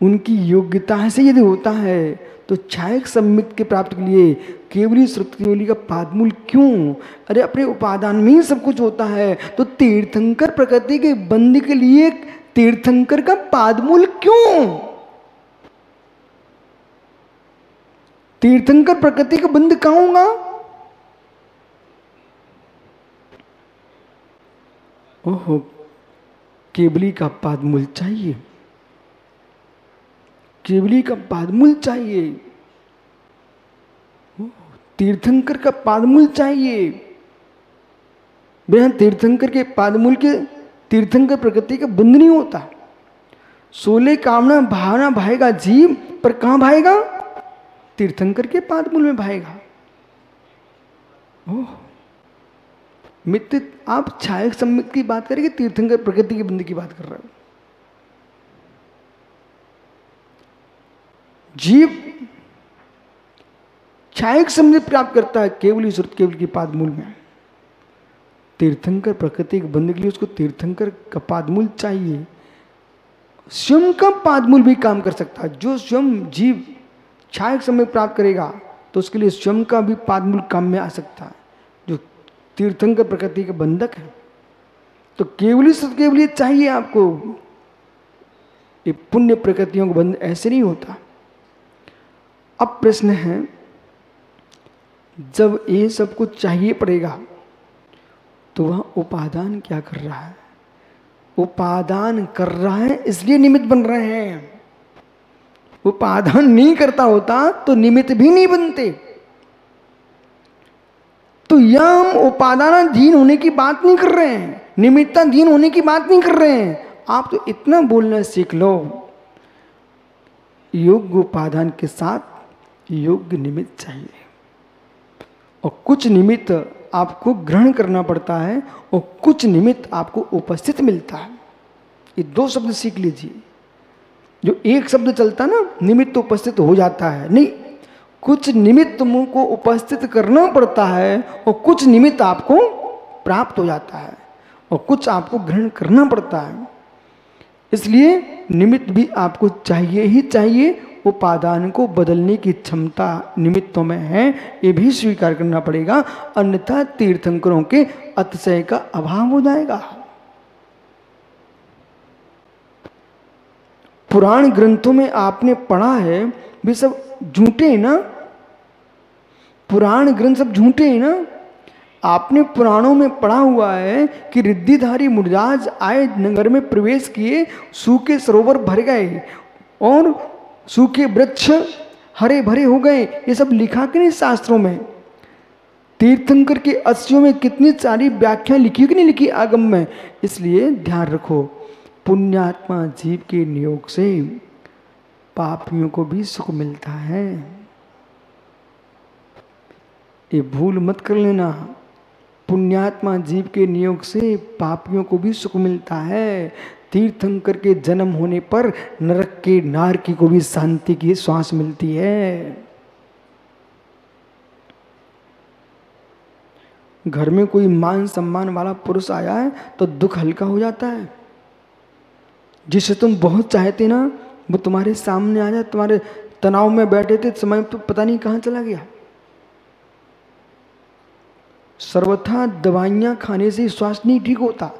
उनकी योग्यता से यदि होता है तो छायक सम्मित के प्राप्त के लिए केवली श्रुतियोली का पादमूल क्यों? अरे अपने उपादान में ही सब कुछ होता है, तो तीर्थंकर प्रकृति के बंद के लिए तीर्थंकर का पादमूल क्यों? तीर्थंकर प्रकृति का बंद कहां होगा? ओहो, केवली का पादमूल चाहिए, केवली का पादमूल चाहिए, तीर्थंकर का पादमूल चाहिए। बिना तीर्थंकर के पादमूल के तीर्थंकर प्रकृति का बंध नहीं होता। 16 कामना भावना भाएगा जीव, पर कहां भाएगा? तीर्थंकर के पादमूल में भाएगा। ओह मित्र, आप छायक सम्मित की बात करेंगे, तीर्थंकर प्रकृति के बंध की बात कर रहे हो। जीव छायक सम्मित प्राप्त करता है केवल ईश्वर केवल की पादमूल में। तीर्थंकर प्रकृति के बंध के लिए उसको तीर्थंकर का पादमूल चाहिए। स्वयं का पादमूल भी काम कर सकता है। जो स्वयं जीव छायक सम्मित प्राप्त करेगा तो उसके लिए स्वयं का भी पादमूल काम में आ सकता है, जो तीर्थंकर प्रकृति के बंधक है। तो केवली सत्केवली चाहिए आपको। ये पुण्य प्रकृतियों का बंध ऐसे नहीं होता। अब प्रश्न है, जब ये सब कुछ चाहिए पड़ेगा तो वह उपादान क्या कर रहा है? उपादान कर रहा है इसलिए निमित्त बन रहे हैं। उपादान नहीं करता होता तो निमित्त भी नहीं बनते। तो यह हम उपादानाधीन होने की बात नहीं कर रहे हैं, निमित्ताधीन होने की बात नहीं कर रहे हैं। आप तो इतना बोलना सीख लो, योग्य उपादान के साथ योग्य निमित्त चाहिए, और कुछ निमित्त आपको ग्रहण करना पड़ता है और कुछ निमित्त आपको उपस्थित मिलता है। ये 2 शब्द सीख लीजिए। जो एक शब्द चलता ना, निमित्त उपस्थित हो जाता है, नहीं, कुछ निमित्त को उपस्थित करना पड़ता है और कुछ निमित्त आपको प्राप्त हो जाता है और कुछ आपको ग्रहण करना पड़ता है। इसलिए निमित्त भी आपको चाहिए ही चाहिए। उपादान को बदलने की क्षमता निमित्तों में है, ये भी स्वीकार करना पड़ेगा, अन्यथा तीर्थंकरों के अतिशय का अभाव हो जाएगा। पुराण ग्रंथों में आपने पढ़ा है, वे सब झूठे हैं ना? पुराण ग्रंथ सब झूठे हैं ना? आपने पुराणों में पढ़ा हुआ है कि रिद्धिधारी मुनिराज आए, नगर में प्रवेश किए, सूखे सरोवर भर गए और सूखे वृक्ष हरे भरे हो गए। ये सब लिखा कि नहीं शास्त्रों में? तीर्थंकर के अस्यों में कितनी सारी व्याख्या लिखी कि नहीं लिखी आगम में? इसलिए ध्यान रखो, पुण्यात्मा जीव के नियोग से पापियों को भी सुख मिलता है। ये भूल मत कर लेना, पुण्यात्मा जीव के नियोग से पापियों को भी सुख मिलता है। तीर्थंकर के जन्म होने पर नरक के नारकी को भी शांति की श्वास मिलती है। घर में कोई मान सम्मान वाला पुरुष आया है तो दुख हल्का हो जाता है। जिसे तुम बहुत चाहते ना, वो तुम्हारे सामने आ जाए, तुम्हारे तनाव में बैठे थे, समय तो पता नहीं कहाँ चला गया। सर्वथा दवाइयाँ खाने से स्वास्थ्य नहीं ठीक होता।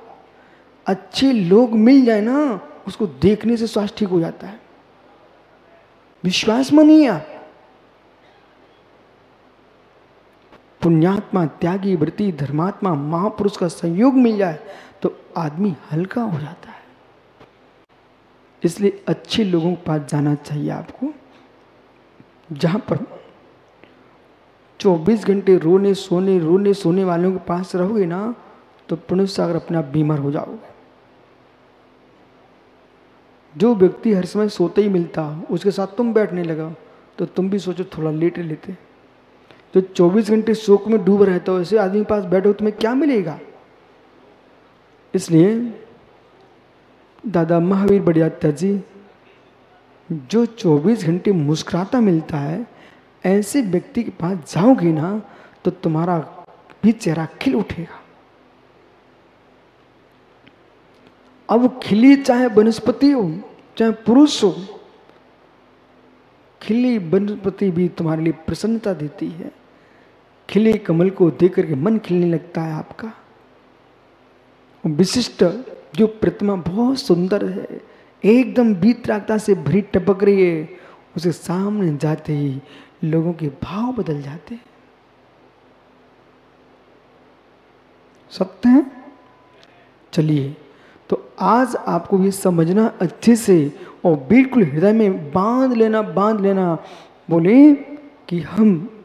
अच्छे लोग मिल जाए ना, उसको देखने से स्वास्थ्य ठीक हो जाता है। विश्वास मानिए आप। पुण्यात्मा, त्यागी, व्रती, धर्मात्मा, महापुरुष का संयोग मिल जाए तो आदमी हल्का हो जाता है। इसलिए अच्छे लोगों के पास जाना चाहिए आपको, जहां पर 24 घंटे रोने सोने वालों के पास रहोगे ना, तो पुण्य सागर अपने आप बीमार हो जाओगे। जो व्यक्ति हर समय सोते ही मिलता, उसके साथ तुम बैठने लगा तो तुम भी सोचो थोड़ा लेट लेते। जो 24 घंटे शोक में डूब रहता हो, ऐसे आदमी के पास बैठो तुम्हें क्या मिलेगा? इसलिए दादा महावीर बड़ियात्या जी, जो 24 घंटे मुस्कुराता मिलता है, ऐसे व्यक्ति के पास जाओगे ना तो तुम्हारा भी चेहरा खिल उठेगा। अब खिली चाहे वनस्पति हो, चाहे पुरुष हो, खिली वनस्पति भी तुम्हारे लिए प्रसन्नता देती है। खिले कमल को देख करके मन खिलने लगता है आपका। विशिष्ट जो प्रतिमा बहुत सुंदर है, एकदम वीतरागता से भरी टपक रही है, उसे सामने जाते ही लोगों के भाव बदल जाते हैं। सत्य है। चलिए, तो आज आपको ये समझना अच्छे से और बिल्कुल हृदय में बांध लेना बोले कि हम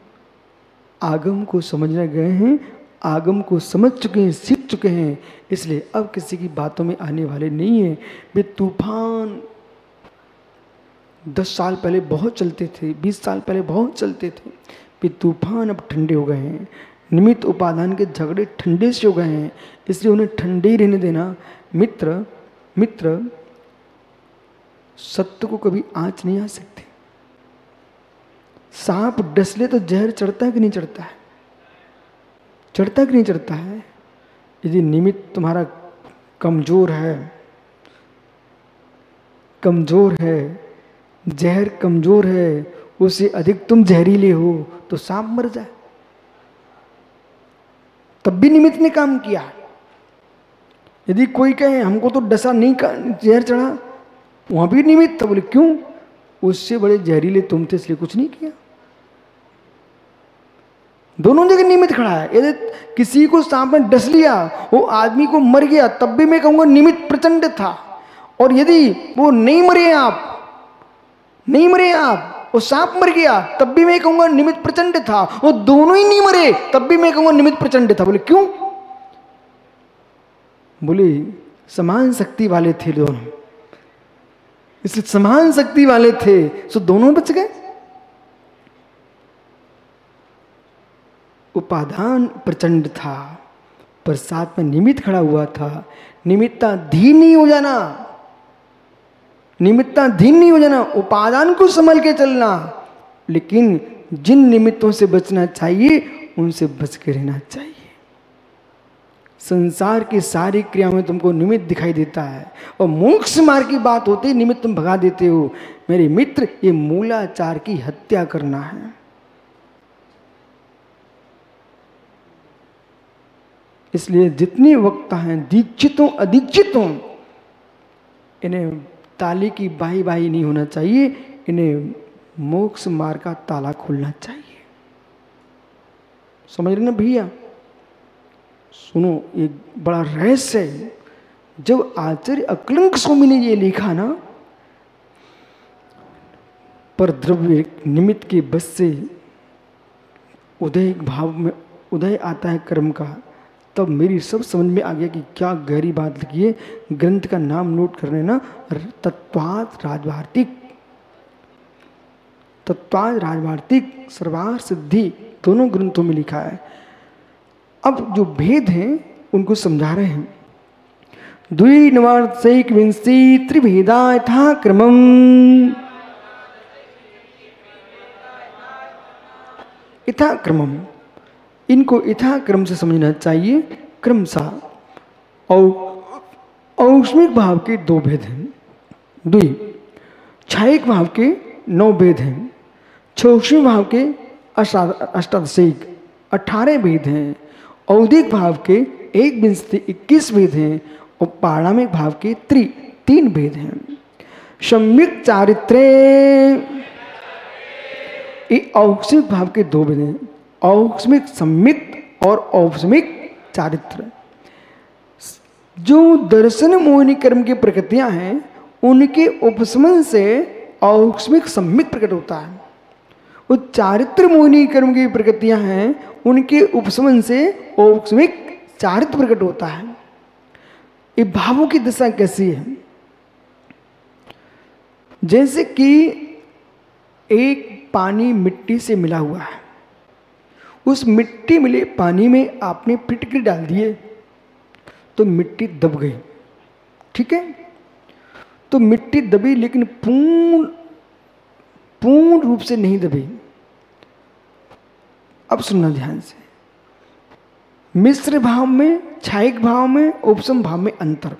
आगम को समझने गए हैं, आगम को समझ चुके हैं, सीख चुके हैं, इसलिए अब किसी की बातों में आने वाले नहीं है। वे तूफान 10 साल पहले बहुत चलते थे, 20 साल पहले बहुत चलते थे, वे तूफान अब ठंडे हो गए हैं। निमित्त उपादान के झगड़े ठंडे से हो गए हैं, इसलिए उन्हें ठंडे ही रहने देना। मित्र सत्य को कभी आंच नहीं आ सकती। सांप डसले तो जहर चढ़ता है कि नहीं चढ़ता है? चढ़ता कि नहीं चढ़ता है? यदि निमित्त तुम्हारा कमजोर है, जहर कमजोर है, उससे अधिक तुम जहरीले हो, तो सांप मर जाए। तब भी निमित्त ने काम किया। यदि कोई कहे हमको तो डसा नहीं, जहर चढ़ा, वहां भी निमित्त था। बोले क्यों? उससे बड़े जहरीले तुम थे, इसलिए कुछ नहीं किया। दोनों जगह निमित्त खड़ा है। यदि किसी को सांप ने डस लिया, वो आदमी को मर गया, तब भी मैं कहूंगा निमित्त प्रचंड था। और यदि वो नहीं मरे आप, वो सांप मर गया, तब भी मैं कहूंगा निमित्त प्रचंड था। वो दोनों ही नहीं मरे, तब भी मैं कहूंगा निमित्त प्रचंड था। बोले क्यों? बोले समान शक्ति वाले थे दोनों, इसलिए समान शक्ति वाले थे, सो दोनों बच गए। उपादान प्रचंड था, पर साथ में निमित्त खड़ा हुआ था। निमित्ताधीन नहीं हो जाना, उपादान को संभल के चलना। लेकिन जिन निमित्तों से बचना चाहिए, उनसे बच के रहना चाहिए। संसार की सारी क्रियाओं में तुमको निमित्त दिखाई देता है, और मोक्ष मार्ग की बात होती है, निमित्त तुम भगा देते हो। मेरे मित्र, ये मूलाचार की हत्या करना है। इसलिए जितने वक्ता हैं, दीक्षितों अदीक्षितों, इन्हें ताले की बाही नहीं होना चाहिए, इन्हें मोक्ष मार्ग का ताला खोलना चाहिए। समझ रहे ना भैया? सुनो, एक बड़ा रहस्य है। जब आचार्य अकलंक स्वामी ने ये लिखा ना, पर द्रव्य निमित्त के बस से उदय भाव में उदय आता है कर्म का, तब मेरी सब समझ में आ गया कि क्या गहरी बात लिखी है। ग्रंथ का नाम नोट कर लेना, तत्वात् राजवार्तिक सर्वार सिद्धि, दोनों ग्रंथों में लिखा है। अब जो भेद हैं उनको समझा रहे हैं। द्विनवार्षैकविंशति त्रिभेदा यथा क्रमम्, यथा क्रमम्, इनको यथा क्रम से समझना चाहिए। क्रमशः औष्मिक भाव के 2 भेद हैं, छायिक भाव के 9 भेद हैं, क्षौष्मिक भाव के अष्टादशिक 18 भेद हैं, औदिक भाव के 21 भेद हैं, और पारणामिक भाव के 3 भेद हैं। सम्यक चारित्र्य, औष्मिक भाव के 2 भेद हैं, औष्मिक सम्यक और औष्मिक चारित्र। जो दर्शन मोहिनी कर्म की प्रकृतियां हैं, उनके उपशमन से औष्मिक सम्यक प्रकट होता है। वो चारित्र मोहिनी कर्म की प्रकृतियां हैं, उनके उपशमन से औष्मिक चारित्र प्रकट होता है। ये भावों की दशा कैसी है? जैसे कि एक पानी मिट्टी से मिला हुआ है, उस मिट्टी मिले पानी में आपने फिटकरी डाल दिए तो मिट्टी दब गई, ठीक है? तो मिट्टी दबी, लेकिन पूर्ण रूप से नहीं दबी। अब सुनना ध्यान से, मिश्र भाव में, छायिक भाव में, उपशम भाव में अंतर।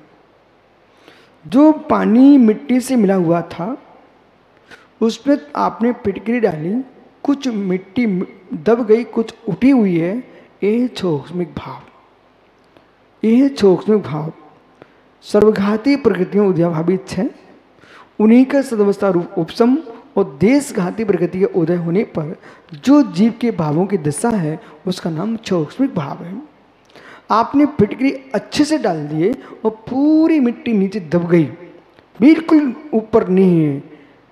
जो पानी मिट्टी से मिला हुआ था, उसमें आपने फिटकरी डाली, कुछ मिट्टी दब गई, कुछ उठी हुई है, यह छौक्ष्मिक भाव। यह छौक्ष्मिक भाव सर्वघाती प्रकृतियों उद्याभावित है। उन्हीं का सदवस्था रूप उपशम और देशघाती प्रकृति के उदय होने पर जो जीव के भावों की दशा है उसका नाम छौक्ष्मिक भाव है। आपने फिटकरी अच्छे से डाल दिए और पूरी मिट्टी नीचे दब गई, बिल्कुल ऊपर नहीं है,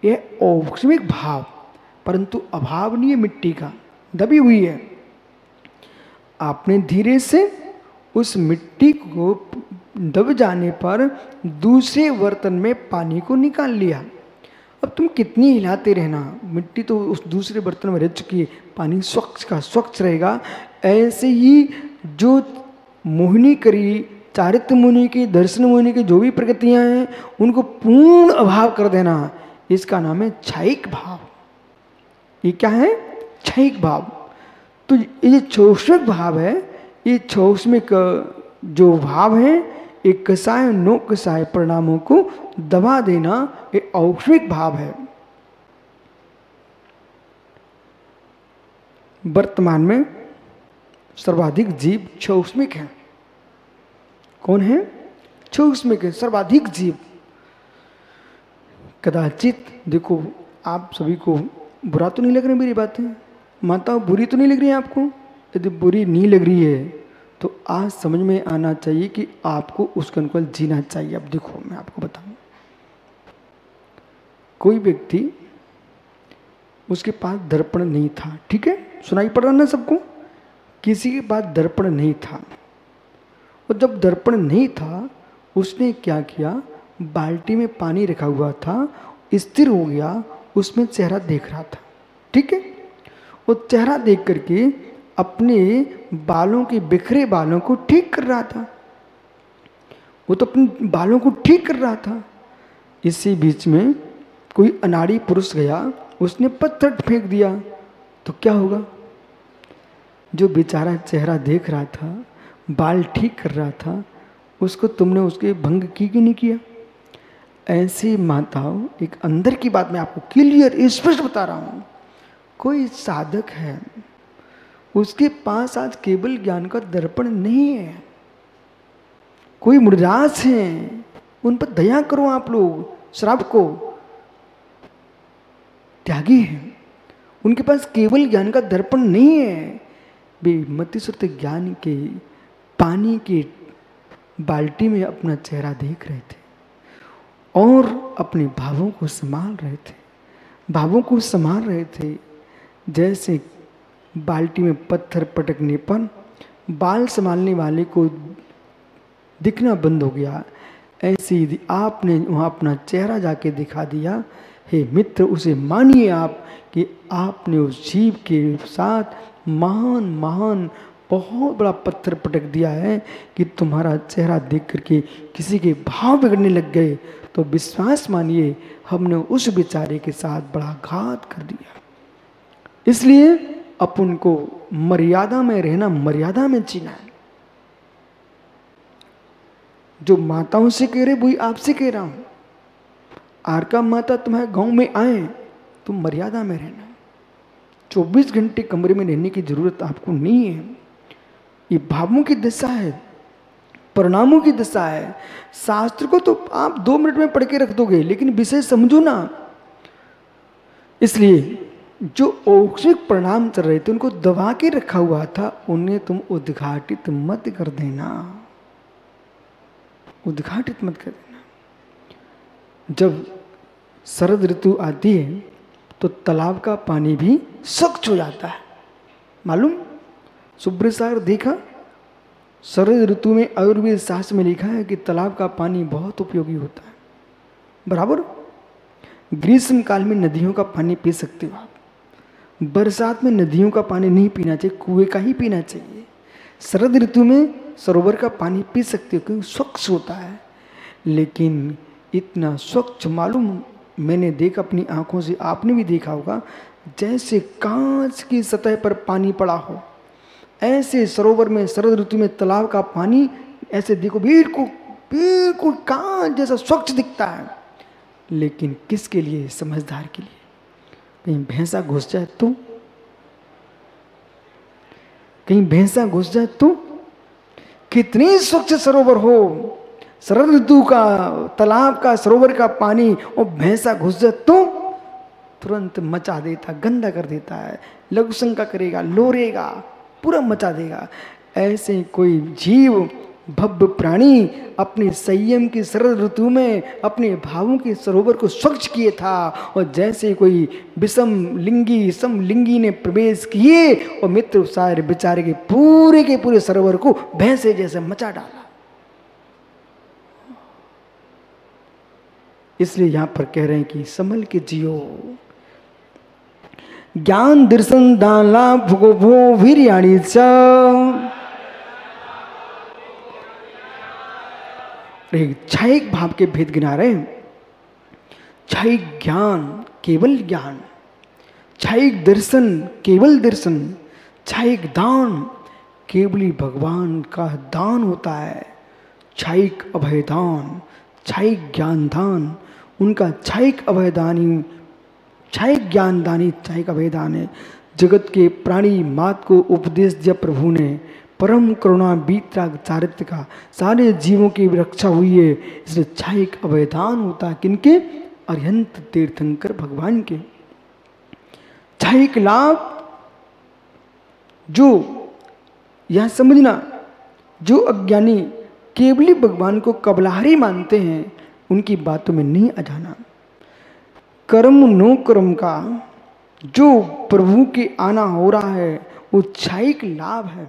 यह औक्ष्मिक भाव, परंतु अभाव नहीं है, मिट्टी का दबी हुई है। आपने धीरे से उस मिट्टी को दब जाने पर दूसरे बर्तन में पानी को निकाल लिया। अब तुम कितनी हिलाते रहना, मिट्टी तो उस दूसरे बर्तन में रह चुकी है, पानी स्वच्छ का स्वच्छ रहेगा। ऐसे ही जो मोहिनी करी, चारित्र मुनि की, दर्शन मुनि की जो भी प्रकृतियां हैं उनको पूर्ण अभाव कर देना, इसका नाम है क्षयिक भाव। ये क्या है? क्षयिक भाव। तो ये छौक्ष्मिक भाव है। ये छौक्ष्मिक जो भाव है, एक कसाय नो कसाय परिणामों को दबा देना, ये औक्ष्मिक भाव है। वर्तमान में सर्वाधिक जीव छौक्ष्मिक है। कौन है? छौक्ष्मिक है सर्वाधिक जीव। कदाचित देखो, आप सभी को बुरा तो नहीं लग रही मेरी बातें? माता बुरी तो नहीं लग रही है आपको? यदि बुरी नहीं लग रही है तो आज समझ में आना चाहिए कि आपको उसके अनुकूल जीना चाहिए। अब देखो, मैं आपको बताऊं, कोई व्यक्ति, उसके पास दर्पण नहीं था, ठीक है, सुनाई पड़ रहा ना सबको? किसी के पास दर्पण नहीं था, और जब दर्पण नहीं था उसने क्या किया, बाल्टी में पानी रखा हुआ था, स्थिर हो गया, उसमें चेहरा देख रहा था, ठीक है। वो चेहरा देख करके अपने बालों के बिखरे बालों को ठीक कर रहा था। वो तो अपने बालों को ठीक कर रहा था। इसी बीच में कोई अनाड़ी पुरुष गया, उसने पत्थर फेंक दिया, तो क्या होगा? जो बेचारा चेहरा देख रहा था, बाल ठीक कर रहा था, उसको तुमने उसके भंग की कि नहीं किया? ऐसी माताओं, एक अंदर की बात मैं आपको क्लियर स्पष्ट बता रहा हूं। कोई साधक है, उसके पास आज केवल ज्ञान का दर्पण नहीं है, कोई मुर्दास है, उन पर दया करो आप लोग। श्राप को त्यागी है, उनके पास केवल ज्ञान का दर्पण नहीं है। वे मतिश्रुत ज्ञान के पानी की बाल्टी में अपना चेहरा देख रहे थे और अपने भावों को संभाल रहे थे, भावों को संभाल रहे थे। जैसे बाल्टी में पत्थर पटकने पर बाल संभालने वाले को दिखना बंद हो गया, ऐसे ही आपने वहाँ अपना चेहरा जाके दिखा दिया। हे मित्र, उसे मानिए आप कि आपने उस जीव के साथ महान महान बहुत बड़ा पत्थर पटक दिया है कि तुम्हारा चेहरा देख करके किसी के भाव बिगड़ने लग गए, तो विश्वास मानिए हमने उस बेचारे के साथ बड़ा घात कर दिया। इसलिए अपन को मर्यादा में रहना, मर्यादा में जीना है। जो माताओं से कह रहे वही आपसे कह रहा हूं। आरका माता तुम्हारे गांव में आए तो मर्यादा में रहना। 24 घंटे कमरे में रहने की जरूरत आपको नहीं है। ये भावों की दशा है, परिणामों की दशा है। शास्त्र को तो आप 2 मिनट में पढ़ के रख दोगे, लेकिन विषय समझो ना। इसलिए जो औक्सिक परिणाम चल रहे थे उनको दबा के रखा हुआ था, उन्हें तुम उद्घाटित मत कर देना, उद्घाटित मत कर देना। जब शरद ऋतु आती है तो तालाब का पानी भी स्वच्छ हो जाता है, मालूम? सुब्रत सागर देखा? शरद ऋतु में आयुर्वेद शास्त्र में लिखा है कि तालाब का पानी बहुत उपयोगी होता है, बराबर। ग्रीष्म काल में नदियों का पानी पी सकते हो आप, बरसात में नदियों का पानी नहीं पीना चाहिए, कुएं का ही पीना चाहिए। शरद ऋतु में सरोवर का पानी पी सकते हो क्योंकि स्वच्छ होता है। लेकिन इतना स्वच्छ, मालूम, मैंने देखा अपनी आंखों से, आपने भी देखा होगा, जैसे कांच की सतह पर पानी पड़ा हो, ऐसे सरोवर में शरद ऋतु में तालाब का पानी ऐसे देखो बिल्कुल बिल्कुल कांच जैसा स्वच्छ दिखता है। लेकिन किसके लिए? समझदार के लिए। कहीं भैंसा घुस जाए तो, कहीं भैंसा घुस जाए तो, कितनी स्वच्छ सरोवर हो, शरद ऋतु का तालाब का सरोवर का पानी, और भैंसा घुस जाए तो तुरंत मचा देता, गंदा कर देता है, लघु शंका करेगा, लोरेगा, पूरा मचा देगा। ऐसे कोई जीव, भव्य प्राणी अपने संयम की शरद ऋतु में अपने भावों के सरोवर को स्वच्छ किए था, और जैसे कोई विषम लिंगी समलिंगी ने प्रवेश किए और मित्र सारे बेचारे के पूरे सरोवर को भैंसे जैसे मचा डाला। इसलिए यहां पर कह रहे हैं कि संभल के जियो। ज्ञान दर्शन दान लाभ भो वीर्याणि च, क्षयिक भाव के भेद गिना रहे हैं। क्षयिक ज्ञान केवल ज्ञान, क्षयिक दर्शन केवल दर्शन, क्षयिक दान केवल ही भगवान का दान होता है। क्षयिक अभयदान, क्षयिक ज्ञान दान, उनका क्षयिक अभयदानी, क्षयिक ज्ञान दानी क्षयिक अभयदान है। जगत के प्राणी मात को उपदेश दिया प्रभु ने, परम करुणा बीतराग चारित्र का, सारे जीवों की रक्षा हुई है। इसलिए क्षयिक अभयदान होता है किनके? अरिहंत तीर्थंकर भगवान के। क्षयिक लाभ, जो यह समझना, जो अज्ञानी केवली भगवान को कबलाहारी मानते हैं, उनकी बातों में नहीं आ जाना। कर्म नो कर्म का जो प्रभु के आना हो रहा है वो क्षयिक लाभ है।